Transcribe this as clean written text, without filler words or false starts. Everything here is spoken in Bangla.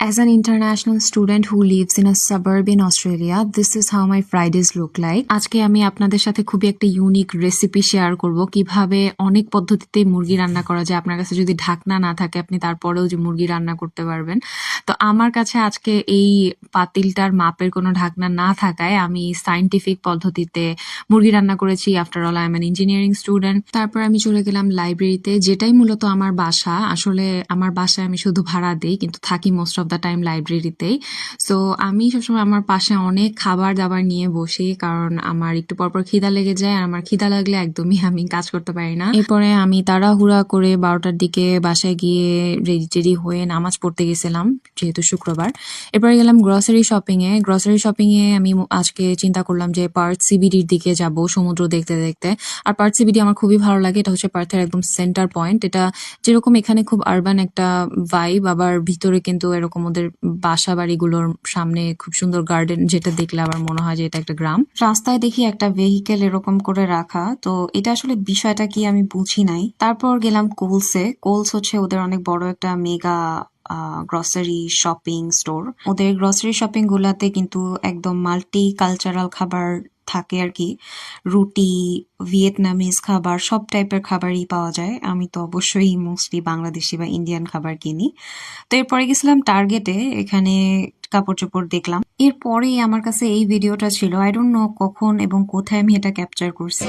As an international student who lives in a suburb in Australia, this is how my Fridays look like. আজকে আমি আপনাদের সাথে খুবই একটা ইউনিক রেসিপি শেয়ার করব কিভাবে অনেক পদ্ধতিতে মুরগি রান্না করা যায়। আপনার কাছে যদি ঢাকনা না থাকে আপনি তারপরেও যে মুরগি রান্না করতে পারবেন। তো আমার কাছে আজকে এই পাতিলটার মাপের কোনো ঢাকনা না থাকায় আমি সায়েন্টিফিক পদ্ধতিতে মুরগি রান্না করেছি। After all I am an engineering student. তারপর আমি চলে গেলাম লাইব্রেরিতে, যেটাই মূলত আমার বাসা। আসলে আমার বাসায় আমি শুধু ভাড়া দিই, কিন্তু থাকি মোস্ট অফ দ্য টাইম লাইব্রেরিতেই। সো আমি সবসময় আমার পাশে অনেক খাবার দাবার নিয়ে বসি, কারণ আমার একটু পরপর খিদা লেগে যায়, আর আমার খিদা লাগলে একদমই আমি কাজ করতে পারি না। এরপরে আমি তাড়াহুড়া করে 12টার দিকে বাসায় গিয়ে রেডি হয়ে নামাজ পড়তে গেছিলাম, যেহেতু শুক্রবার। এরপরে গেলাম গ্রসারি শপিং এ। গ্রসারি শপিং এ আমি আজকে চিন্তা করলাম যে পার্থ সিবিডির দিকে যাব সমুদ্র দেখতে দেখতে। আর পার্থ সিবিডি আমার খুবই ভালো লাগে। এটা হচ্ছে পার্থের একদম সেন্টার পয়েন্ট। এটা যেরকম এখানে খুব আরবান একটা ভাইব, আবার ভিতরে কিন্তু এরকম ওদের বাসা বাড়িগুলোর সামনে খুব সুন্দর গার্ডেন, যেটা দেখলে আবার মনে হয় যে এটা একটা গ্রাম। রাস্তায় দেখি একটা ভেহিকেল এরকম করে রাখা, তো এটা আসলে বিষয়টা কি আমি বুঝি নাই। তারপর গেলাম কোলসে। কোলস হচ্ছে ওদের অনেক বড় একটা মেগা গ্রসারি শপিং স্টোর। ওদের গ্রসারি শপিং গুলাতে কিন্তু একদম মাল্টি কালচারাল খাবার থাকে আর কি। রুটি, ভিয়েতনামিজ খাবার, সব টাইপের খাবারই পাওয়া যায়। আমি তো অবশ্যই মোস্টলি বাংলাদেশি বা ইন্ডিয়ান খাবার কিনি। তো এরপরে গেছিলাম টার্গেটে, এখানে কাপড় চোপড় দেখলাম। এরপরেই আমার কাছে এই ভিডিওটা ছিল। আই ডোন্ট নো কখন এবং কোথায় আমি এটা ক্যাপচার করছি।